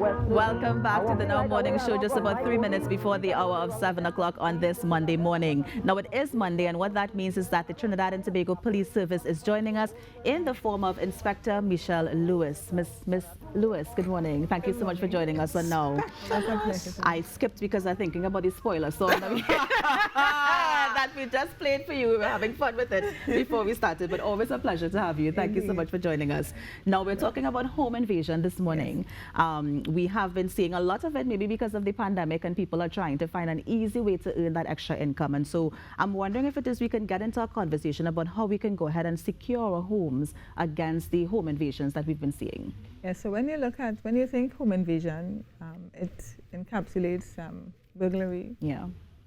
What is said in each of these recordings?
Welcome back to the Now Morning Show, just about 3 minutes before the hour of 7 o'clock on this Monday morning. Now, it is Monday, and what that means is that the Trinidad and Tobago Police Service is joining us in the form of Inspector Michelle Lewis. Miss Lewis, good morning. Thank you so much for joining us on Now. I skipped because I'm thinking about the spoiler song that we just played for you. We were having fun with it before we started, but always a pleasure to have you. Thank you so much for joining us. Now, we're talking about home invasion this morning. We have been seeing a lot of it, maybe because of the pandemic, and people are trying to find an easy way to earn that extra income. And so I'm wondering if it is we can get into a conversation about how we can go ahead and secure our homes against the home invasions that we've been seeing. Yeah, so when you think home invasion, it encapsulates burglary,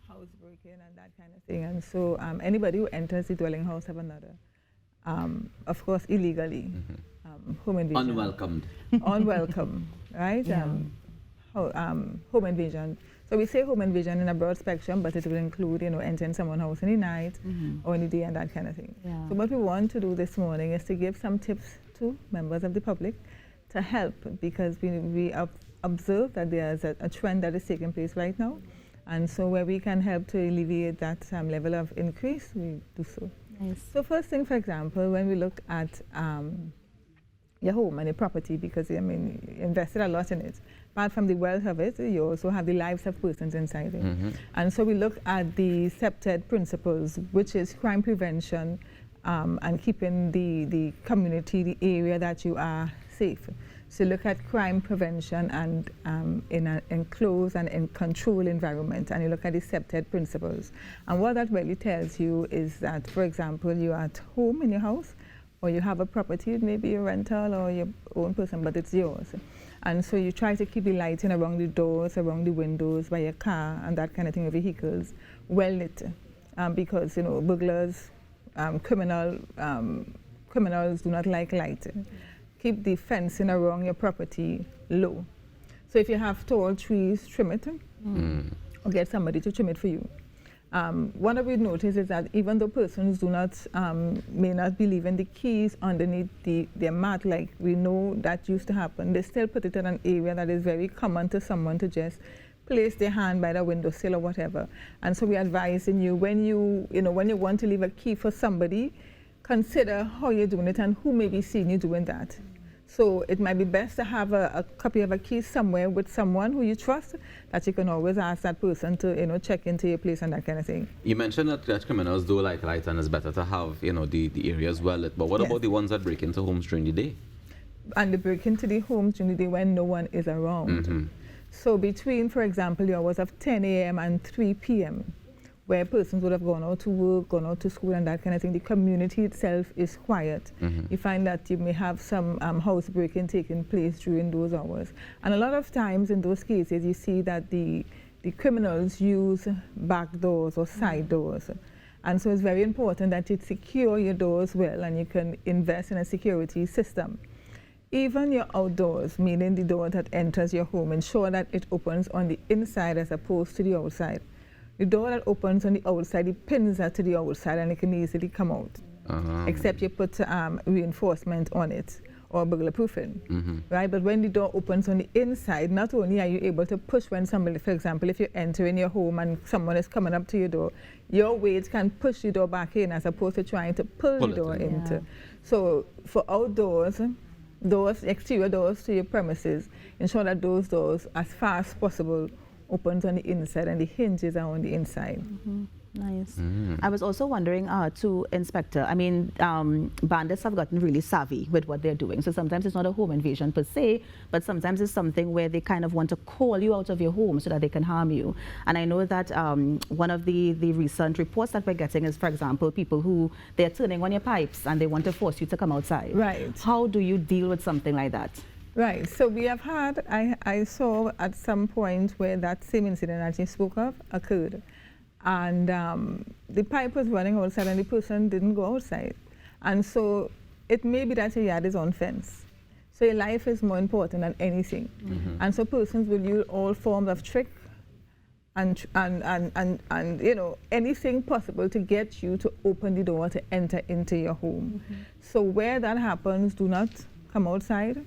house breaking, and that kind of thing. And so anybody who enters the dwelling house of another, of course, illegally, home invasion. Unwelcomed. Unwelcome, right? Yeah. Home invasion. So we say home invasion in a broad spectrum, but it will include, entering someone's house in the night or in the day and that kind of thing. Yeah. So what we want to do this morning is to give some tips to members of the public to help, because we have observed that there's a trend that is taking place right now. And so where we can help to alleviate that level of increase, we do so. Nice. So first thing, for example, when we look at your home and your property, because you invested a lot in it. Apart from the wealth of it, you also have the lives of persons inside it. And so we look at the deceptive principles, which is crime prevention and keeping the community, the area that you are safe. So look at crime prevention and in an enclosed and in controlled environment, and you look at the deceptive principles. And what that really tells you is that, for example, you're at home in your house, or you have a property, maybe a rental or your own person, but it's yours. And so you try to keep the lighting around the doors, around the windows, by your car and that kind of thing, your vehicles, well lit. Because, burglars, criminals do not like light. Keep the fencing around your property low. So if you have tall trees, trim it, or get somebody to trim it for you. One that we notice is that even though persons may not be leaving the keys underneath their mat, like we know that used to happen, they still put it in an area that is very common to someone to just place their hand by the windowsill or whatever. And so we advise you, when you want to leave a key for somebody, consider how you're doing it and who may be seeing you doing that. So it might be best to have a copy of a key somewhere with someone who you trust, that you can always ask that person to check into your place and that kind of thing. You mentioned that criminals do like light, and it's better to have the areas well lit. But what about the ones that break into homes during the day? And they break into the homes during the day when no one is around. So between, for example, the hours of 10 a.m. and 3 p.m., where persons would have gone out to work, gone out to school and that kind of thing, the community itself is quiet. You find that you may have some housebreaking taking place during those hours. And a lot of times in those cases, you see that the criminals use back doors or side doors. And so it's very important that you secure your doors well, and you can invest in a security system. Even your outdoors, meaning the door that enters your home, ensure that it opens on the inside as opposed to the outside. The door that opens on the outside, the pins are to the outside and it can easily come out, except you put reinforcement on it or burglar proofing, right? But when the door opens on the inside, not only are you able to push when somebody, for example, if you enter in your home and someone is coming up to your door, your weight can push the door back in as opposed to trying to pull the door into. Yeah. So for outdoors, exterior doors to your premises, ensure that those doors, as far as possible, opens on the inside and the hinges are on the inside. Nice. I was also wondering, to Inspector, bandits have gotten really savvy with what they're doing. So sometimes it's not a home invasion per se, but sometimes it's something where they kind of want to call you out of your home so that they can harm you. And I know that one of the recent reports that we're getting is, for example, people who they're turning on your pipes and they want to force you to come outside. Right. How do you deal with something like that? Right, so we have had, I saw at some point where that same incident that you spoke of occurred. And the pipe was running outside and the person didn't go outside. And so it may be that your yard is on fence. So your life is more important than anything. And so persons will use all forms of trick and anything possible to get you to open the door to enter into your home. So where that happens, do not come outside.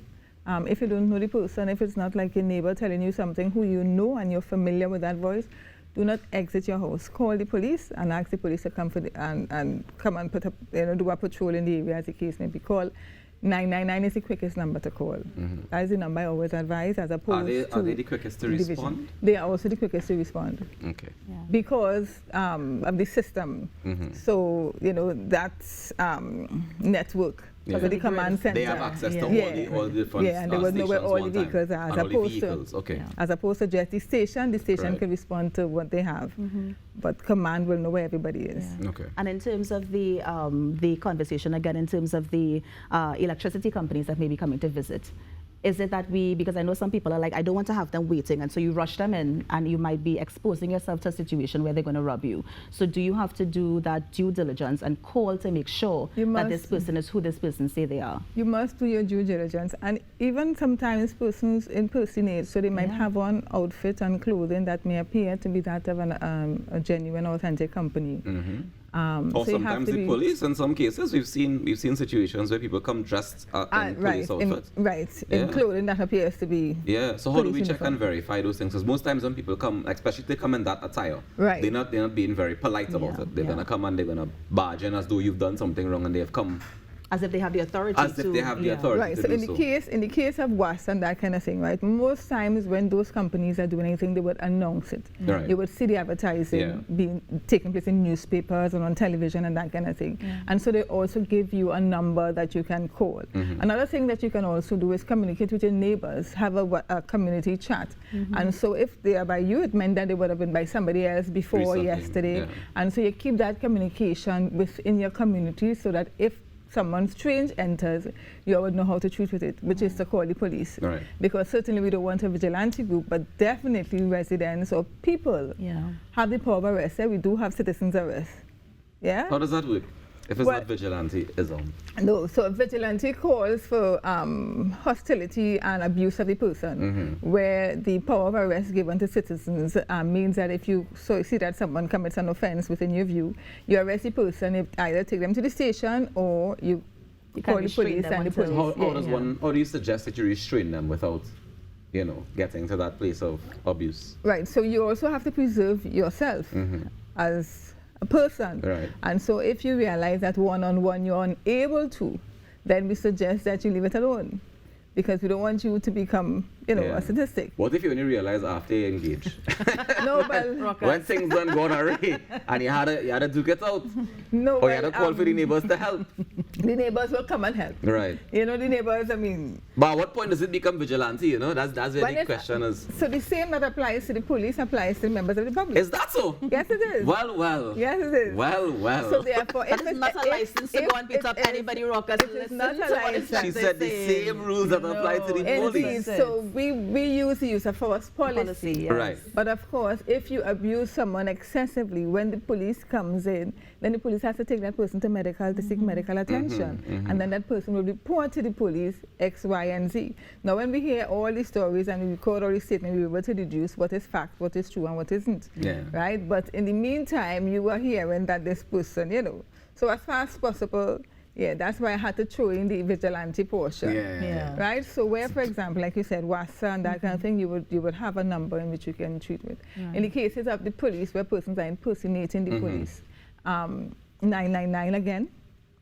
If you don't know the person, if it's not like your neighbor telling you something who you know and you're familiar with that voice, do not exit your house. Call the police and ask the police to come and come and put up, do a patrol in the area as the case may be. Call 999 is the quickest number to call. That is the number I always advise, as opposed to are they the quickest to respond? They are also the quickest to respond. Okay. Yeah. Because of the system. So, that's network. Yeah. So the command center. They have access to Yeah. all the different and they would know where stations all the one time. vehicles are, And all the vehicles, okay. as opposed to just the station Right. can respond to what they have. But command will know where everybody is. Yeah. Okay. And in terms of the conversation, again, in terms of the electricity companies that may be coming to visit, is it that because I know some people are like, I don't want to have them waiting, and so you rush them in, and you might be exposing yourself to a situation where they're going to rob you. So do you have to do that due diligence and call to make sure that this person is who this person say they are? You must do your due diligence. And even sometimes persons impersonate, so they might have on outfit and clothing that may appear to be that of a genuine, authentic company. Or so sometimes the police. In some cases, we've seen situations where people come dressed in police outfits. In clothing that appears to be. Yeah. So how do we check uniform. and verify those things? Because most times when people come, especially if they come in that attire, Right. they're not being very polite about it. They're gonna come and they're gonna barge in as though you've done something wrong, and they have come As if they have the authority as if they have the authority Right. to So do in the case of WAS and that kind of thing, right? Most times when those companies are doing anything, they would announce it. Right. You would see the advertising being taking place in newspapers and on television and that kind of thing. And so they also give you a number that you can call. Another thing that you can also do is communicate with your neighbors, have a community chat. And so if they are by you, it meant that they would have been by somebody else before Recently, yesterday. yeah. And so you keep that communication within your community so that if someone strange enters, you would know how to treat with it, which is to call the police. Right. Because certainly we don't want a vigilante group, but definitely residents or people have the power of arrest. We do have citizens arrest. Yeah? How does that work? If it's not vigilanteism? No, so vigilante calls for hostility and abuse of the person, where the power of arrest given to citizens means that if you see that someone commits an offense within your view, you arrest the person, you either take them to the station or you call the police and the police. How do you suggest that you restrain them without, getting to that place of abuse? Right, so you also have to preserve yourself as a person. Right. And so if you realize that one-on-one you're unable to, then we suggest that you leave it alone. Because we don't want you to become, a statistic. What if you only realize after you engage? No, but when things done gone awry and you had to duke it out. no, Or you had to call for the neighbors to help. the neighbors will come and help. Right. The neighbors, But at what point does it become vigilante, That's where the question is. So the same that applies to the police applies to the members of the public. Is that so? Yes, it is. Well. Yes, it is. Well. So therefore, That is not a license to go and beat up anybody rockers. It is not a license. She said the same rules that apply to the Indeed. police. So we use the use of force policy. Yes. Right. But of course, if you abuse someone excessively, when the police comes in, then the police has to take that person to medical to seek medical attention. And then that person will report to the police X, Y, and Z. Now, when we hear all these stories and we record all these statements, we're able to deduce what is fact, what is true, and what isn't. Yeah. Right? But in the meantime, you are hearing that this person, So as far as possible, that's why I had to throw in the vigilante portion. Yeah. Right? So where, for example, like you said, WASA and that kind of thing, you would have a number in which you can treat with. Right. In the cases of the police, where persons are impersonating the police, 999 again.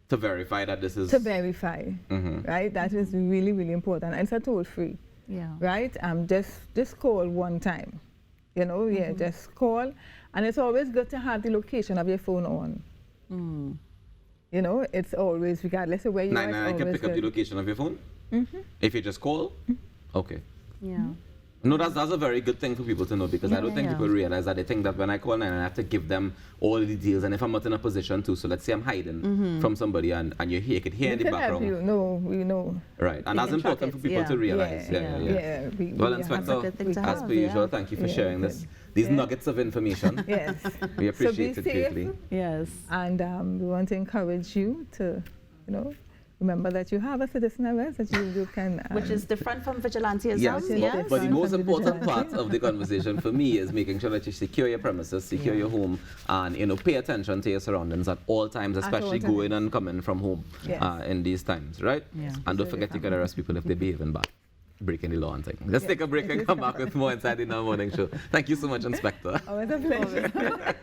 To verify that this is... To verify, right? That is really, really important. And it's a toll free, right? Just call one time, just call. And it's always good to have the location of your phone on. It's always, regardless of where you are. I can pick up the location of your phone? If you just call? Okay. Yeah. No, that's a very good thing for people to know, because I don't think people realize that. They think that when I call 999, I have to give them all the details, and if I'm not in a position to, so let's say I'm hiding from somebody and you could hear in the background. No, we know. Right, and that's important for people to realize. Well, Inspector, as per usual, thank you for sharing these nuggets of information. Yes. We appreciate so it greatly. Yes. And we want to encourage you to, remember that you have a citizen arrest that you can... Which is different from vigilanteism. Yes, but the most important part of the conversation for me is making sure that you secure your premises, secure your home, and pay attention to your surroundings at all times, especially all going and coming from home in these times, right? Yeah. And don't forget you can arrest people if they behave bad. breaking the law and things. Let's take a break and come back with more inside the Now Morning Show. Thank you so much, Inspector. Always a pleasure.